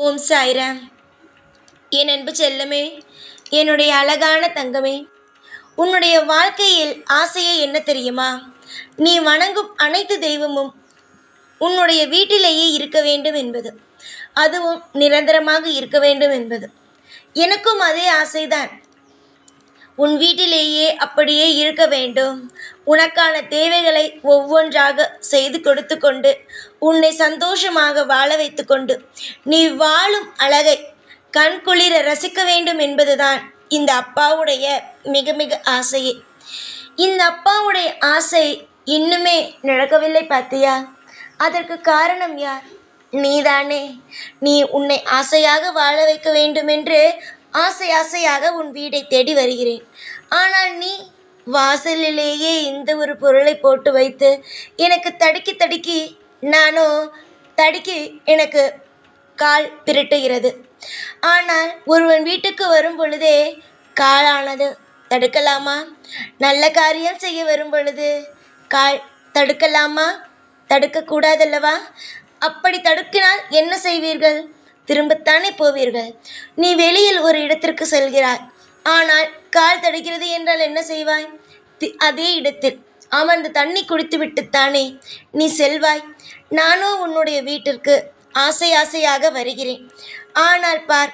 ஓம் சாய்ராம். என் அன்பு செல்லமே, என்னுடைய அழகான தங்கமே, உன்னுடைய வாழ்க்கையில் ஆசையே என்ன தெரியுமா? நீ வணங்கும் அனைத்து தெய்வமும் உன்னுடைய வீட்டிலேயே இருக்க வேண்டும் என்பது, அதுவும் நிரந்தரமாக இருக்க வேண்டும் என்பது. எனக்கும் அதே ஆசைதான். உன் வீட்டிலேயே அப்படியே இருக்க வேண்டும். உனக்கான தேவைகளை ஒவ்வொன்றாக செய்து கொடுத்து கொண்டு உன்னை சந்தோஷமாக வாழ வைத்து கொண்டு நீ வாழும் அழகை கண்குளிர ரசிக்க வேண்டும் என்பதுதான் இந்த அப்பாவுடைய மிக மிக ஆசையே. இந்த அப்பாவுடைய ஆசை இன்னுமே நடக்கவில்லை பார்த்தியா? அதற்கு காரணம் யார்? நீதானே. நீ உன்னை ஆசையாக வாழ வைக்க வேண்டுமென்று ஆசை ஆசையாக உன் வீடை தேடி வருகிறேன். ஆனால் நீ வாசலிலேயே இந்த ஒரு பொருளை போட்டு வைத்து எனக்கு தடுக்கி தடுக்கி எனக்கு கால் பிரட்டுகிறது. ஆனால் ஒருவன் வீட்டுக்கு வரும் பொழுதே காலானது தடுக்கலாமா? நல்ல காரியம் செய்ய வரும் பொழுது கால் தடுக்கலாமா? தடுக்கக்கூடாதல்லவா? அப்படி தடுக்கினால் என்ன செய்வீர்கள்? திரும்பத்தானே போவீர்கள். நீ வெளியில் ஒரு இடத்திற்கு செல்கிறாய், ஆனால் கால் தடுக்கிறது என்றால் என்ன செய்வாய்? அதே இடத்தில் அமர்ந்து தண்ணி குடித்து விட்டுத்தானே நீ செல்வாய். நானோ உன்னுடைய வீட்டிற்கு ஆசை ஆசையாக வருகிறேன். ஆனால் பார்,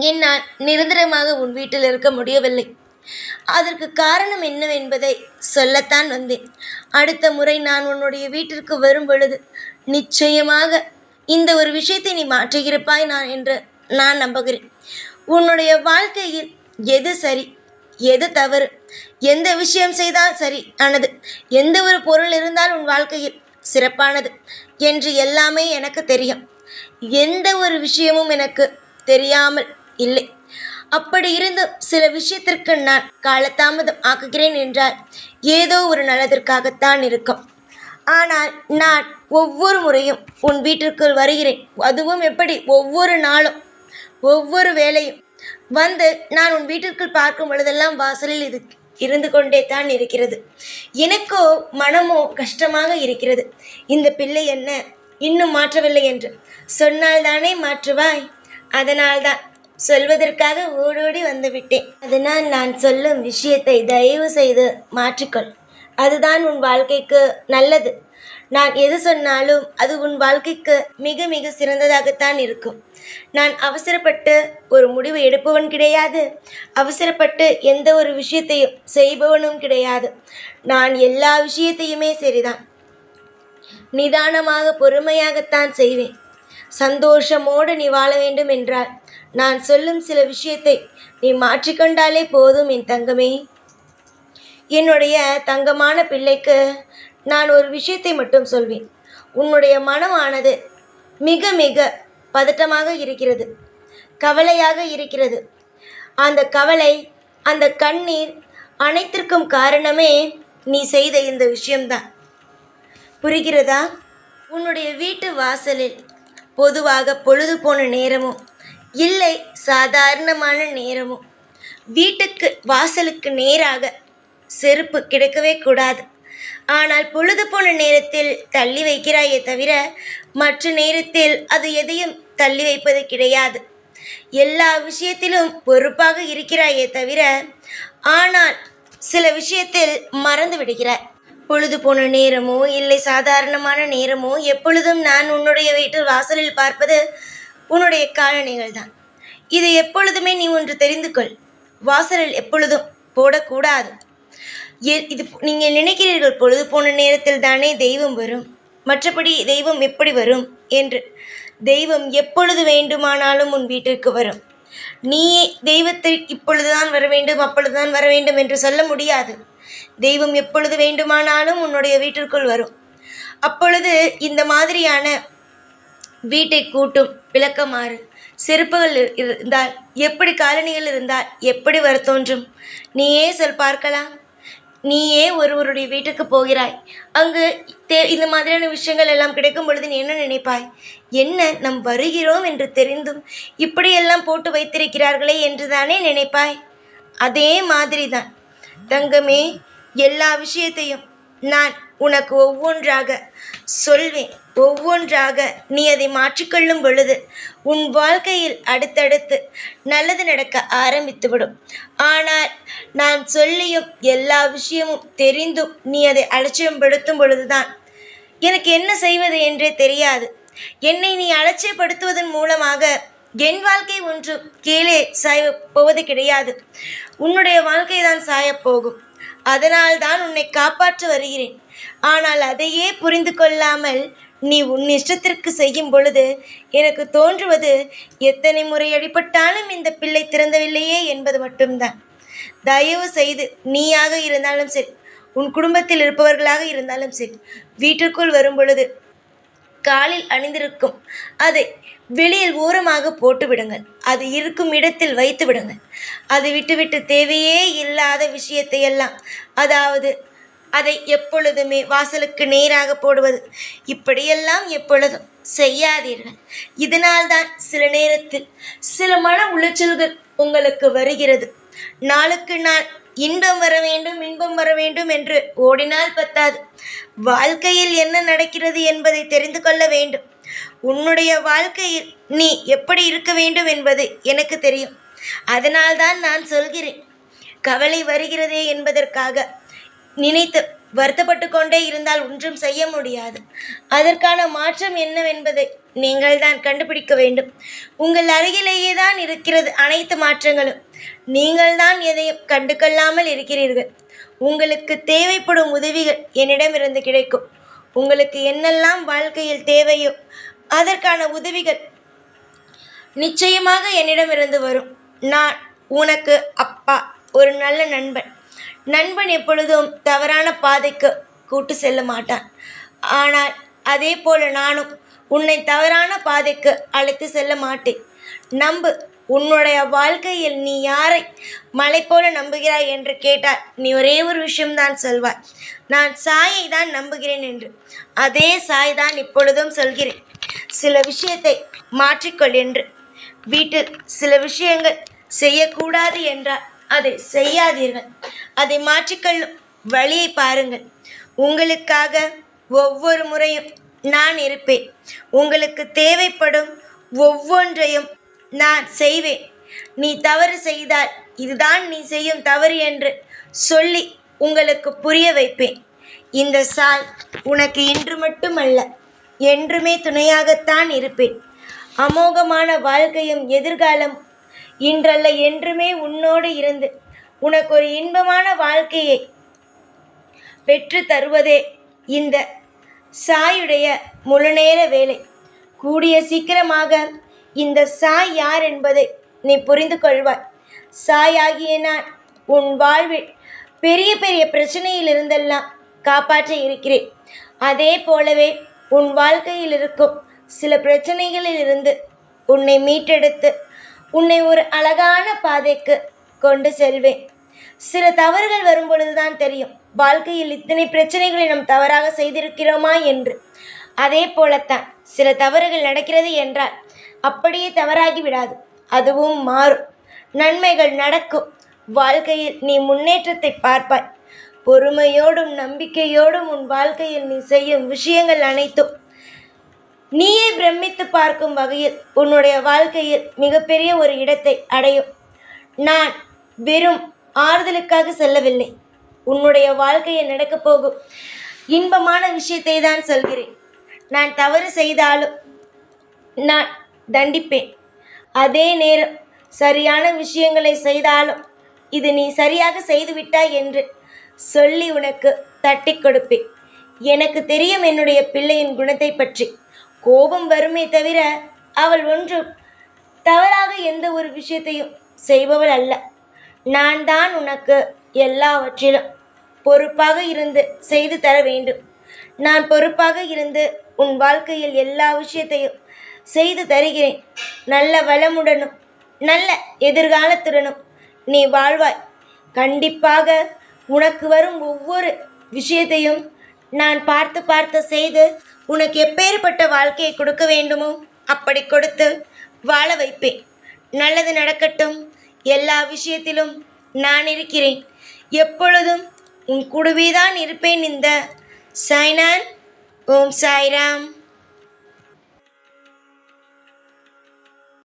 என்னால் நிரந்தரமாக உன் வீட்டில் இருக்க முடியவில்லை. அதற்கு காரணம் என்னவென்பதை சொல்லத்தான் வந்தேன். அடுத்த முறை நான் உன்னுடைய வீட்டிற்கு வரும் பொழுது நிச்சயமாக இந்த ஒரு விஷயத்தை நீ மாற்றுகிறப்பாய் என்று நான் நம்புகிறேன். உன்னுடைய வாழ்க்கையில் எது சரி, எது தவறு, எந்த விஷயம் செய்தால் சரி ஆனது, எந்த ஒரு பொருள் இருந்தால் உன் வாழ்க்கையில் சிறப்பானது என்று எல்லாமே எனக்கு தெரியும். எந்த ஒரு விஷயமும் எனக்கு தெரியாமல் இல்லை. அப்படி இருந்து சில விஷயத்திற்கு நான் காலதாமதம் ஆக்குகிறேன் என்றால் ஏதோ ஒரு நல்லதற்காகத்தான் இருக்கும். ஆனால் நான் ஒவ்வொரு முறையும் உன் வீட்டிற்குள் வருகிறேன். அதுவும் எப்படி? ஒவ்வொரு நாளும் ஒவ்வொரு வேளையும் வந்து நான் உன் வீட்டிற்குள் பார்க்கும் பொழுதெல்லாம் வாசலில் இது இருந்து கொண்டே தான் இருக்கிறது. எனக்கோ மனமோ கஷ்டமாக இருக்கிறது. இந்த பிள்ளை என்ன இன்னும் மாற்றவில்லை என்று. சொன்னால் தானே மாற்றுவாய். அதனால்தான் சொல்வதற்காக ஓடோடி வந்துவிட்டேன். அதனால் நான் சொல்லும் விஷயத்தை தயவு செய்து மாற்றிக்கொள். அதுதான் உன் வாழ்க்கைக்கு நல்லது. நான் எது சொன்னாலும் அது உன் வாழ்க்கைக்கு மிக மிக சிறந்ததாகத்தான் இருக்கும். நான் அவசரப்பட்டு ஒரு முடிவு எடுப்பவன் கிடையாது. அவசரப்பட்டு எந்த ஒரு விஷயத்தையும் செய்பவனும் கிடையாது. நான் எல்லா விஷயத்தையுமே சரிதான், நிதானமாக பொறுமையாகத்தான் செய்வேன். சந்தோஷமோடு நீ வாழ வேண்டும் என்றால் நான் சொல்லும் சில விஷயத்தை நீ மாற்றிக்கொண்டாலே போதும் என் தங்கமே. என்னுடைய தங்கமான பிள்ளைக்கு நான் ஒரு விஷயத்தை மட்டும் சொல்வேன். உன்னுடைய மனமானது மிக மிக பதட்டமாக இருக்கிறது, கவலையாக இருக்கிறது. அந்த கவலை, அந்த கண்ணீர் அனைத்திற்கும் காரணமே நீ செய்த இந்த விஷயம்தான். புரிகிறதா? உன்னுடைய வீட்டு வாசலில் பொதுவாக பொழுது போன நேரமும் இல்லை சாதாரணமான நேரமும் வீட்டுக்கு வாசலுக்கு நேராக செருப்பு கிடக்கவே கூடாது. ஆனால் பொழுது போன நேரத்தில் தள்ளி வைக்கிறாயே தவிர மற்ற நேரத்தில் அது எதையும் தள்ளி வைப்பது கிடையாது. எல்லா விஷயத்திலும் பொறுப்பாக இருக்கிறாயே தவிர ஆனால் சில விஷயத்தில் மறந்து விடுகிறாய். பொழுது போன நேரமோ இல்லை சாதாரணமான நேரமோ எப்பொழுதும் நான் உன்னுடைய வீட்டு வாசலில் பார்ப்பது உன்னுடைய காலணிகள் தான். இது எப்பொழுதுமே நீ ஒன்று தெரிந்து கொள். வாசலில் எப்பொழுதும் போடக்கூடாது. இது நீங்கள் நினைக்கிறீர்கள் பொழுது போன நேரத்தில் தானே தெய்வம் வரும், மற்றபடி தெய்வம் எப்படி வரும் என்று. தெய்வம் எப்பொழுது வேண்டுமானாலும் உன் வீட்டிற்கு வரும். நீயே தெய்வத்தை இப்பொழுதுதான் வர வேண்டும், அப்பொழுதுதான் வர வேண்டும் என்று சொல்ல முடியாது. தெய்வம் எப்பொழுது வேண்டுமானாலும் உன்னுடைய வீட்டிற்குள் வரும். அப்பொழுது இந்த மாதிரியான வீட்டை கூட்டும் விளக்கமாறு செருப்புகள் இருந்தால் எப்படி, காலணிகள் இருந்தால் எப்படி வர தோன்றும்? நீயே சொல் பார்க்கலாம். நீயே ஒருவருடைய வீட்டுக்கு போகிறாய், அங்கு இந்த மாதிரியான விஷயங்கள் எல்லாம் கிடைக்கும் பொழுது நீ என்ன நினைப்பாய்? என்ன, நம் வருகிறோம் என்று தெரிந்தும் இப்படியெல்லாம் போட்டு வைத்திருக்கிறார்களே என்று தானே நினைப்பாய். அதே மாதிரி தான் தங்கமே, எல்லா விஷயத்தையும் நான் உனக்கு ஒவ்வொன்றாக சொல்வேன். ஒவ்வொன்றாக நீ அதை மாற்றிக்கொள்ளும் பொழுது உன் வாழ்க்கையில் அடுத்தடுத்து நல்லது நடக்க ஆரம்பித்துவிடும். ஆனால் நான் சொல்லியும் எல்லா விஷயமும் தெரிந்தும் நீ அதை அலட்சியப்படுத்தும் பொழுதுதான் எனக்கு என்ன செய்வது என்றே தெரியாது. என்னை நீ அலட்சியப்படுத்துவதன் மூலமாக என் வாழ்க்கை ஒன்றும் கீழே சாய போவது கிடையாது. உன்னுடைய வாழ்க்கை தான் சாயப்போகும். அதனால் தான் உன்னை காப்பாற்ற வருகிறேன். ஆனால் அதையே புரிந்து கொள்ளாமல் நீ உன் இஷ்டத்திற்கு செய்யும் பொழுது எனக்கு தோன்றுவது, எத்தனை முறை அடிபட்டாலும் இந்த பிள்ளை திறந்தவில்லையே என்பது மட்டும்தான். தயவு செய்து நீயாக இருந்தாலும் சரி, உன் குடும்பத்தில் இருப்பவர்களாக இருந்தாலும் சரி, வீட்டிற்குள் வரும் பொழுது காலில் அணிந்திருக்கும் அதை வெளியில் ஓரமாக போட்டு விடுங்கள். அது இருக்கும் இடத்தில் வைத்து விடுங்கள். அதை விட்டுவிட்டு தேவையே இல்லாத விஷயத்தை எல்லாம், அதாவது அதை எப்பொழுதுமே வாசலுக்கு நேராக போடுவது, இப்படியெல்லாம் எப்பொழுதும் செய்யாதீர்கள். இதனால்தான் சில நேரத்தில் சில மன உளைச்சல்கள் உங்களுக்கு வருகிறது. நாளுக்கு நாள் இன்பம் வர வேண்டும், இன்பம் வர வேண்டும் என்று ஓடினால் பத்தாது. வாழ்க்கையில் என்ன நடக்கிறது என்பதை தெரிந்து கொள்ள வேண்டும். உன்னுடைய வாழ்க்கையில் நீ எப்படி இருக்க வேண்டும் என்பது எனக்கு தெரியும். அதனால்தான் நான் சொல்கிறேன். கவலை வருகிறதே என்பதற்காக நினைத்து வருத்தப்பட்டு கொண்டே இருந்தால் ஒன்றும் செய்ய முடியாது. அதற்கான மாற்றம் என்னவென்பதை நீங்கள் தான் கண்டுபிடிக்க வேண்டும். உங்கள் அருகிலேயே தான் இருக்கிறது அனைத்து மாற்றங்களும். நீங்கள் தான் எதையும் கண்டு கொள்ளாமல் இருக்கிறீர்கள். உங்களுக்கு தேவைப்படும் உதவிகள் என்னிடமிருந்து கிடைக்கும். உங்களுக்கு என்னெல்லாம் வாழ்க்கையில் தேவையோ அதற்கான உதவிகள் நிச்சயமாக என்னிடமிருந்து வரும். நான் உனக்கு அப்பா, ஒரு நல்ல நண்பன். நண்பன் எப்பொழுதும் தவறான பாதைக்கு கூட்டு செல்ல மாட்டான். ஆனால் அதே போல நானும் உன்னை தவறான பாதைக்கு அழைத்து செல்ல மாட்டேன். நம்பு. உன்னுடைய வாழ்க்கையில் நீ யாரை மலை போல நம்புகிறாய் என்று கேட்டால் நீ ஒரே ஒரு விஷயம்தான் சொல்வாய், நான் சாயை தான் நம்புகிறேன் என்று. அதே சாய் தான் இப்பொழுதும் சொல்கிறேன், சில விஷயத்தை மாற்றிக்கொள் என்று. வீட்டில் சில விஷயங்கள் செய்யக்கூடாது என்றால் அதை செய்யாதீர்கள். அதை மாற்றிக்கொள்ளும் வழியை பாருங்கள். உங்களுக்காக ஒவ்வொரு முறையும் நான் இருப்பேன். உங்களுக்கு தேவைப்படும் ஒவ்வொன்றையும் நான் செய்வேன். நீ தவறு செய்தால் இதுதான் நீ செய்யும் தவறு என்று சொல்லி உங்களுக்கு புரிய வைப்பேன். இந்த சாய் உனக்கு இன்று மட்டுமல்ல, என்றுமே துணையாகத்தான் இருப்பேன். அமோகமான வாழ்க்கையும் எதிர்காலம் இன்றல்ல என்றுமே உன்னோடு இருந்து உனக்கு ஒரு இன்பமான வாழ்க்கையை பெற்று தருவதே இந்த சாயுடைய முழுநேர வேலை. கூடிய சீக்கிரமாக இந்த சாய் யார் என்பதை நீ புரிந்து கொள்வாய். சாயாகிய நான் உன் வாழ்வில் பெரிய பெரிய பிரச்சனையிலிருந்தெல்லாம் காப்பாற்ற இருக்கிறேன். அதே போலவே உன் வாழ்க்கையில் இருக்கும் சில பிரச்சனைகளிலிருந்து உன்னை மீட்டெடுத்து உன்னை ஒரு அழகான பாதைக்கு கொண்டு செல்வேன். சில தவறுகள் வரும் பொழுதுதான் தெரியும் வாழ்க்கையில் இத்தனை பிரச்சனைகளை நாம் தவறாக செய்திருக்கிறோமா என்று. அதே போலத்தான் சில தவறுகள் நடக்கிறது என்றால் அப்படியே தவறாகி விடாது, அதுவும் மாறும். நன்மைகள் நடக்கும். வாழ்க்கையில் நீ முன்னேற்றத்தை பார்ப்பாய். பொறுமையோடும் நம்பிக்கையோடும் உன் வாழ்க்கையில் நீ செய்யும் விஷயங்கள் அனைத்தும் நீயே பிரமித்து பார்க்கும் வகையில் உன்னுடைய வாழ்க்கையில் மிகப்பெரிய ஒரு இடத்தை அடையும். நான் வெறும் ஆறுதலுக்காக செல்லவில்லை, உன்னுடைய வாழ்க்கையில் நடக்கப் போகும் இன்பமான விஷயத்தை தான் சொல்கிறேன். நான் தவறு செய்தாலும் நான் தண்டிப்பேன். அதே நேரம் சரியான விஷயங்களை செய்தாலும் இது நீ சரியாக செய்துவிட்டாய் என்று சொல்லி உனக்கு தட்டி கொடுப்பேன். எனக்கு தெரியும் என்னுடைய பிள்ளையின் குணத்தை பற்றி. கோபம் வருமே தவிர அவள் ஒன்றும் தவறாக எந்த ஒரு விஷயத்தையும் செய்பவள் அல்ல. நான் தான் உனக்கு எல்லாவற்றிலும் பொறுப்பாக இருந்து செய்து தர வேண்டும். நான் பொறுப்பாக இருந்து உன் வாழ்க்கையில் எல்லா விஷயத்தையும் செய்து தருகிறேன். நல்ல வளமுடனும் நல்ல எதிர்காலத்துடனும் நீ வாழ்வாய். கண்டிப்பாக உனக்கு வரும் ஒவ்வொரு விஷயத்தையும் நான் பார்த்து பார்த்து செய்து உனக்கு எப்பேற்பட்ட வாழ்க்கையை கொடுக்க வேண்டுமோ அப்படி கொடுத்து வாழ வைப்பேன். நல்லது நடக்கட்டும். எல்லா விஷயத்திலும் நான் இருக்கிறேன். எப்பொழுதும் உன் கூடவே தான் இருப்பேன். இந்த சாய்நான். ஓம் சாய்ராம்.